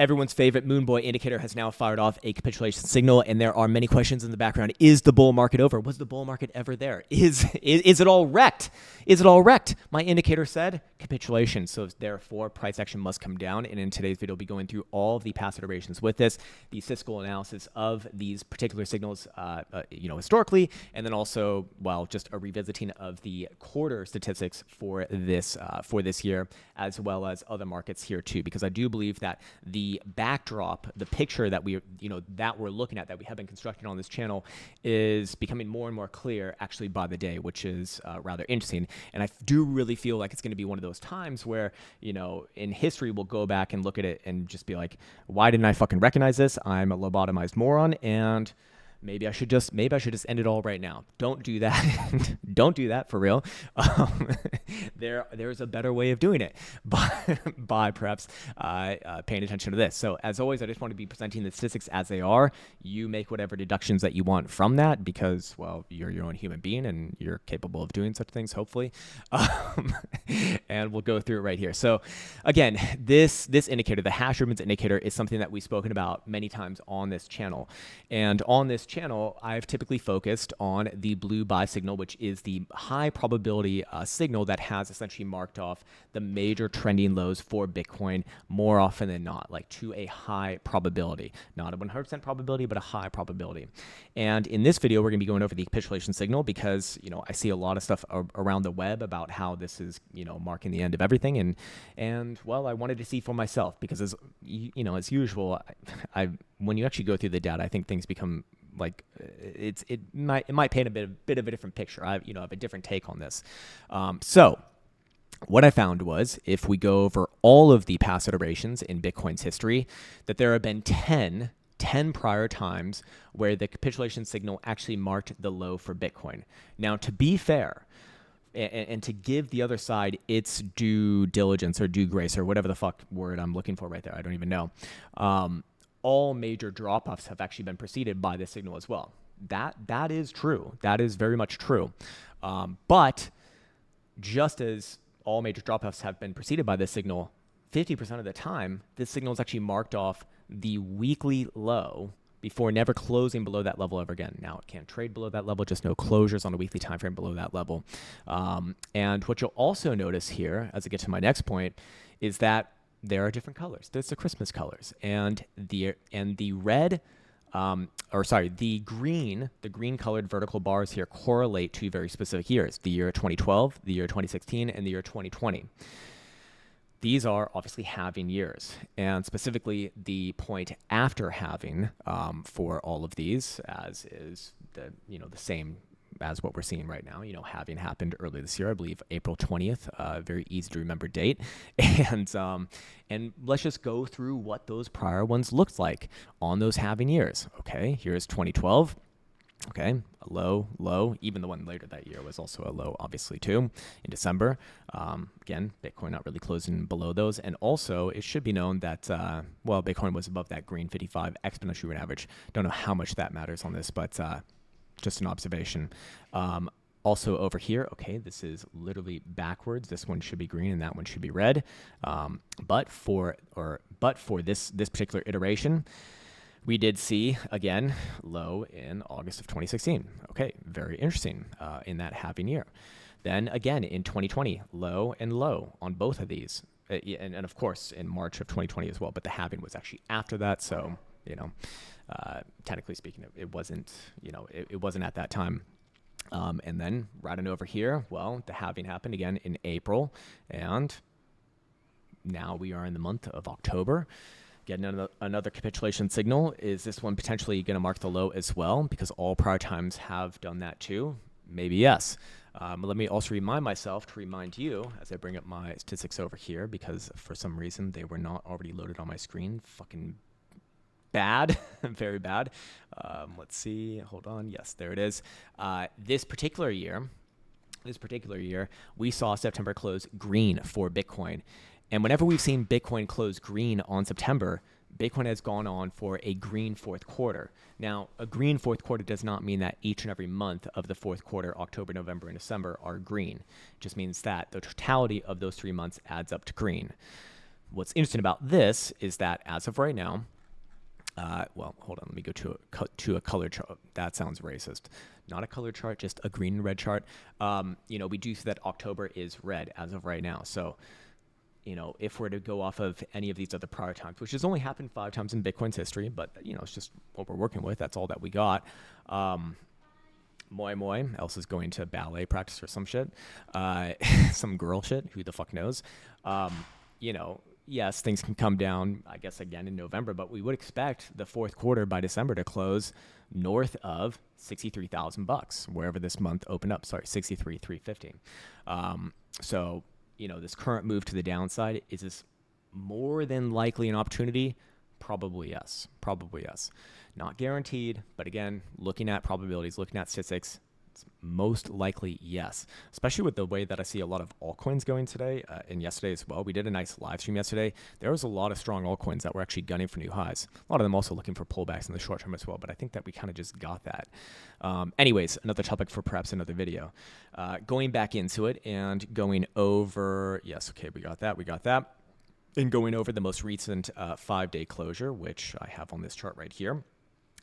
Everyone's favorite Moonboy indicator has now fired off a capitulation signal, and there are many questions in the background. Is the bull market over? Was the bull market ever there? Is it all wrecked? Is it all wrecked? My indicator said capitulation, so therefore price action must come down. And in today's video, I'll be going through all of the past iterations with this, the statistical analysis of these particular signals, historically, and then also, well, just a revisiting of the quarter statistics for this year, as well as other markets here too, because I do believe that the backdrop, the picture that we're looking at, that we have been constructing on this channel, is becoming more and more clear actually by the day, which is rather interesting. And I do really feel like it's going to be one of those times where, in history, we'll go back and look at it and just be like, why didn't I fucking recognize this? I'm a lobotomized moron, and maybe I should just end it all right now. Don't do that. Don't do that for real. There's a better way of doing it by perhaps paying attention to this. So as always, I just want to be presenting the statistics as they are. You make whatever deductions that you want from that because, well, you're your own human being and you're capable of doing such things, hopefully. And we'll go through it right here. So again, this indicator, the hash movements indicator, is something that we've spoken about many times on this channel. And on this channel, I've typically focused on the blue buy signal, which is the high probability signal that has essentially marked off the major trending lows for Bitcoin more often than not, like to a high probability, not a 100% probability, but a high probability. And in this video, we're going to be going over the capitulation signal because, I see a lot of stuff around the web about how this is, marking the end of everything. And well, I wanted to see for myself because as usual, when you actually go through the data, I think things become like it might paint a bit of a different picture. I have a different take on this. So what I found was, if we go over all of the past iterations in Bitcoin's history, that there have been 10 prior times where the capitulation signal actually marked the low for Bitcoin. Now, to be fair, and to give the other side its due diligence or due grace or whatever the fuck word I'm looking for right there, I don't even know. All major drop-offs have actually been preceded by this signal as well. That is true. That is very much true. But just as all major drop-offs have been preceded by this signal, 50% of the time, this signal is actually marked off the weekly low before never closing below that level ever again. Now, it can't trade below that level, just no closures on a weekly time frame below that level. And what you'll also notice here, as I get to my next point, is that there are different colors. There's the Christmas colors, and the green colored vertical bars here correlate to very specific years: the year 2012, the year 2016, and the year 2020. These are obviously halving years, and specifically the point after halving for all of these, as is the same as what we're seeing right now. Halving happened early this year, I believe April 20th, very easy to remember date. And let's just go through what those prior ones looked like on those halving years. Okay, here's 2012. Okay, a low. Even the one later that year was also a low, obviously, too, in December. Again, Bitcoin not really closing below those. And also, it should be known that, Bitcoin was above that green 55 exponential moving average. Don't know how much that matters on this, but just an observation. Also over here, okay, this is literally backwards. This one should be green and that one should be red. But for this particular iteration, we did see, again, low in August of 2016. Okay, very interesting in that halving year. Then again, in 2020, low and low on both of these. And of course, in March of 2020 as well. But the halving was actually after that. So, technically speaking, it wasn't, it wasn't at that time. And then right on over here, well, the halving happened again in April. And now we are in the month of October. Getting another capitulation signal. Is this one potentially going to mark the low as well? Because all prior times have done that too. Maybe yes. Let me also remind myself to remind you as I bring up my statistics over here, because for some reason they were not already loaded on my screen. Fucking bad, very bad. Let's see. Hold on. Yes, there it is. This particular year, we saw September close green for Bitcoin. And whenever we've seen Bitcoin close green on September, Bitcoin has gone on for a green fourth quarter. Now, a green fourth quarter does not mean that each and every month of the fourth quarter, October, November, and December, are green. It just means that the totality of those 3 months adds up to green. what's interesting about this is that as of right now, well, hold on. Let me go to a color chart. That sounds racist. Not a color chart, just a green and red chart. We do see that October is red as of right now. So, if we're to go off of any of these other prior times, which has only happened 5 times in Bitcoin's history, but, it's just what we're working with. That's all that we got. Moy else is going to ballet practice or some shit. Some girl shit. Who the fuck knows? Yes, things can come down, I guess, again in November, but we would expect the fourth quarter by December to close north of $63,000, wherever this month opened up. Sorry, 63,350. So, this current move to the downside, is this more than likely an opportunity? Probably yes. Not guaranteed, but again, looking at probabilities, looking at statistics, it's most likely yes, especially with the way that I see a lot of altcoins going today and yesterday as well. We did a nice live stream yesterday. There was a lot of strong altcoins that were actually gunning for new highs. A lot of them also looking for pullbacks in the short term as well, but I think that we kind of just got that. Anyways, another topic for perhaps another video. Going back into it and going over, yes, okay, we got that. And going over the most recent 5-day closure, which I have on this chart right here.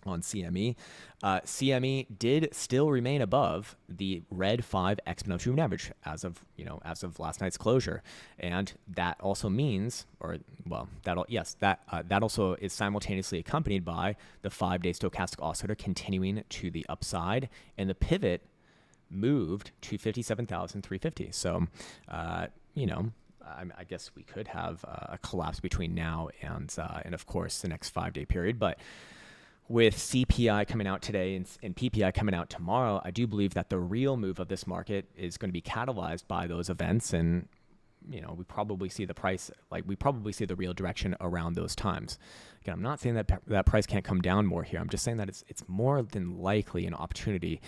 On CME. CME did still remain above the red 5 exponential moving average as of last night's closure, and that also means, that also is simultaneously accompanied by the 5-day stochastic oscillator continuing to the upside, and the pivot moved to 57,350. So, I guess we could have a collapse between now and of course the next 5-day period, but with CPI coming out today and PPI coming out tomorrow, I do believe that the real move of this market is going to be catalyzed by those events. And, we probably see the price, we probably see the real direction around those times. Again, I'm not saying that price can't come down more here. I'm just saying that it's more than likely an opportunity,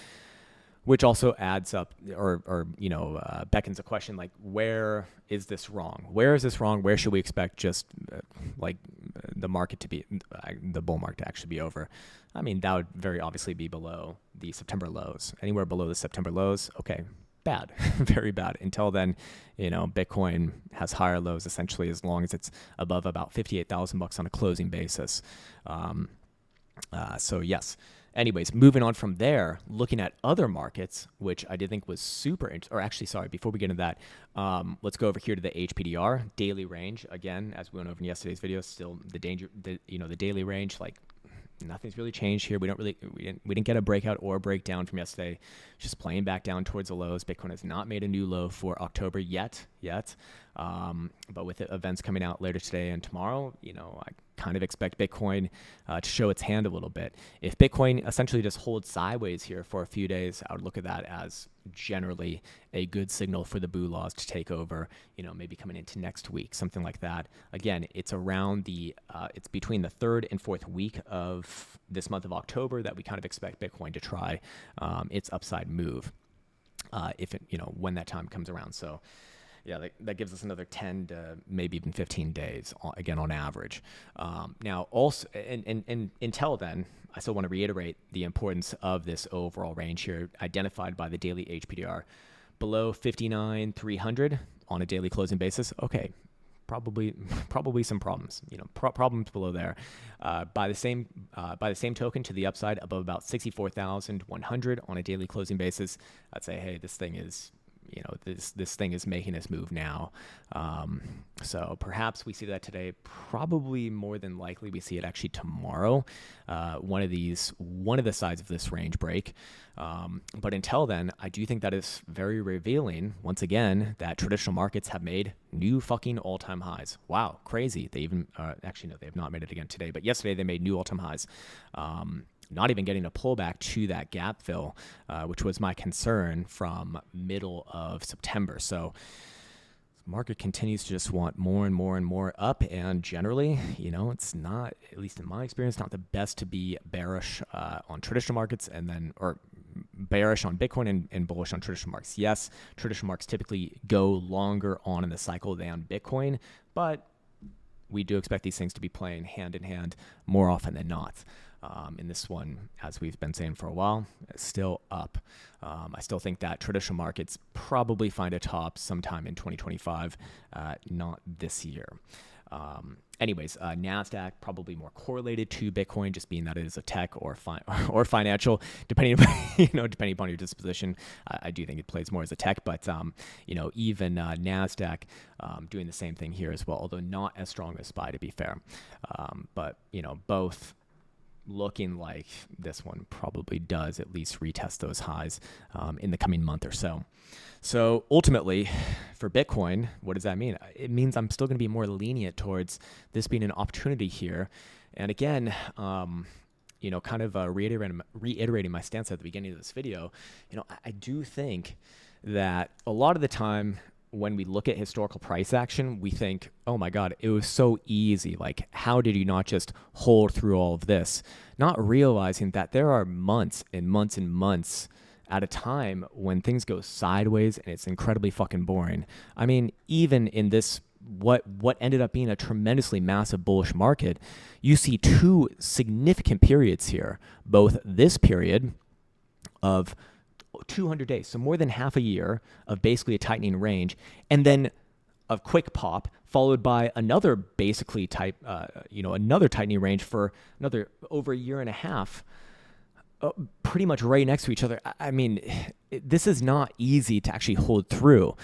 which also adds up or beckons a question like, where is this wrong? Where is this wrong? Where should we expect just the market to be, the bull market to actually be over? I mean, that would very obviously be below the September lows. Anywhere below the September lows, okay, bad, very bad. Until then, Bitcoin has higher lows essentially as long as it's above about $58,000 on a closing basis. So yes. Anyways, moving on from there, looking at other markets, which I did think was super before we get into that, let's go over here to the HPDR daily range. Again, as we went over in yesterday's video, still the daily range, nothing's really changed here. We didn't get a breakout or a breakdown from yesterday. Just playing back down towards the lows. Bitcoin has not made a new low for October yet. But with events coming out later today and tomorrow, I kind of expect Bitcoin to show its hand a little bit. If Bitcoin essentially just holds sideways here for a few days, I would look at that as generally a good signal for the boo laws to take over, maybe coming into next week, something like that. Again, it's around it's between the 3rd and 4th week of this month of October that we kind of expect Bitcoin to try its upside move if it, when that time comes around. So yeah, that gives us another 10 to maybe even 15 days, again, on average. Now, also, and until then, I still want to reiterate the importance of this overall range here, identified by the daily HPDR. Below 59,300 on a daily closing basis, okay, probably some problems, problems below there. By the same token, to the upside, above about 64,100 on a daily closing basis, I'd say, hey, this thing is, this thing is making its move now. So perhaps we see that today. Probably more than likely we see it actually tomorrow. One of the sides of this range break. But until then, I do think that is very revealing, once again, that traditional markets have made new fucking all-time highs. Wow, crazy. They even, actually, no, they have not made it again today, but yesterday they made new all-time highs. Not even getting a pullback to that gap fill, which was my concern from middle of September. So the market continues to just want more and more and more up. And generally, it's not, at least in my experience, not the best to be bearish on traditional markets or bearish on Bitcoin and bullish on traditional markets. Yes, traditional markets typically go longer on in the cycle than Bitcoin, but we do expect these things to be playing hand in hand more often than not. In this one, as we've been saying for a while, it's still up. I still think that traditional markets probably find a top sometime in 2025, not this year. Anyways, NASDAQ probably more correlated to Bitcoin, just being that it is a tech or or financial, depending depending upon your disposition. I do think it plays more as a tech, but even NASDAQ doing the same thing here as well, although not as strong as SPY, to be fair. But both looking like this one probably does at least retest those highs in the coming month or so. So ultimately, for Bitcoin, what does that mean? It means I'm still going to be more lenient towards this being an opportunity here. And again, kind of reiterating my stance at the beginning of this video, I do think that a lot of the time when we look at historical price action, we think, oh my God, it was so easy. Like, how did you not just hold through all of this? Not realizing that there are months and months and months at a time when things go sideways and it's incredibly fucking boring. I mean, even in this, what ended up being a tremendously massive bullish market, you see two significant periods here, both this period of 200 days, so more than half a year of basically a tightening range, and then a quick pop followed by another basically another tightening range for another over a year and a half, pretty much right next to each other. I mean, this is not easy to actually hold through.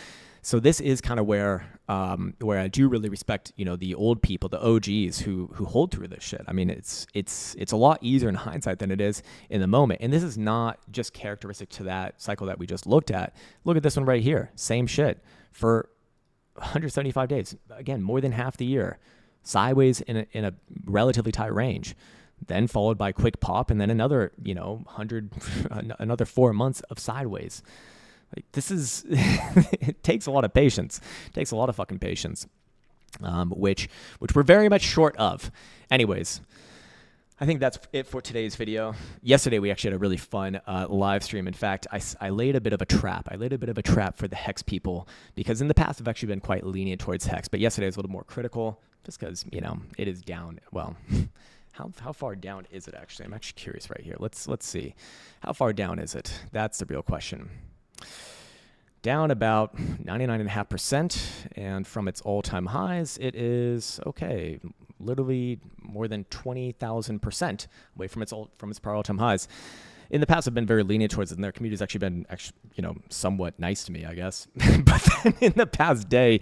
So this is kind of where I do really respect, the old people, the OGs who hold through this shit. I mean, it's a lot easier in hindsight than it is in the moment. And this is not just characteristic to that cycle that we just looked at. Look at this one right here. Same shit for 175 days. Again, more than half the year, sideways in a relatively tight range. Then followed by a quick pop, and then another, another 4 months of sideways. Like, this is, it takes a lot of patience. It takes a lot of fucking patience, which we're very much short of. Anyways, I think that's it for today's video. Yesterday, we actually had a really fun live stream. In fact, I laid a bit of a trap. I laid a bit of a trap for the Hex people, because in the past, I've actually been quite lenient towards Hex. But yesterday was a little more critical, just because, it is down. Well, how far down is it actually? I'm actually curious right here. Let's see. How far down is it? That's the real question. Down about 99.5%, and from its all-time highs, it is literally more than 20,000% away from its prior all-time highs. In the past, I've been very lenient towards it, and their community's actually been somewhat nice to me, I guess. But then in the past day,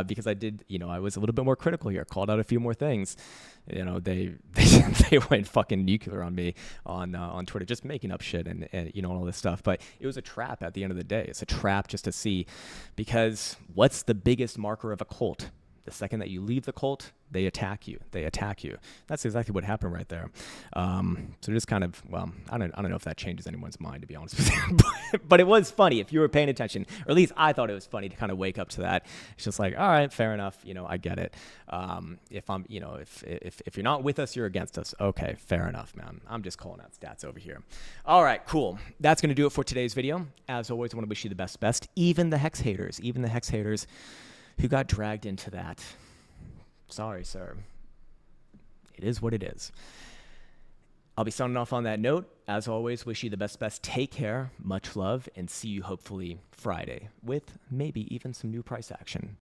because I did, I was a little bit more critical here, called out a few more things. They went fucking nuclear on me on Twitter, just making up shit and all this stuff. But it was a trap at the end of the day. It's a trap just to see, because what's the biggest marker of a cult? The second that you leave the cult, they attack you. That's exactly what happened right there. So just kind of, I don't know if that changes anyone's mind, to be honest with you. But it was funny if you were paying attention, or at least I thought it was funny to kind of wake up to that. It's just like, all right, fair enough. I get it. If you're not with us, you're against us. Okay, fair enough, man. I'm just calling out stats over here. All right, cool. That's going to do it for today's video. As always, I want to wish you the best. Even the Hex haters, who got dragged into that. Sorry, sir. It is what it is. I'll be signing off on that note. As always, wish you the best. Take care, much love, and see you hopefully Friday with maybe even some new price action.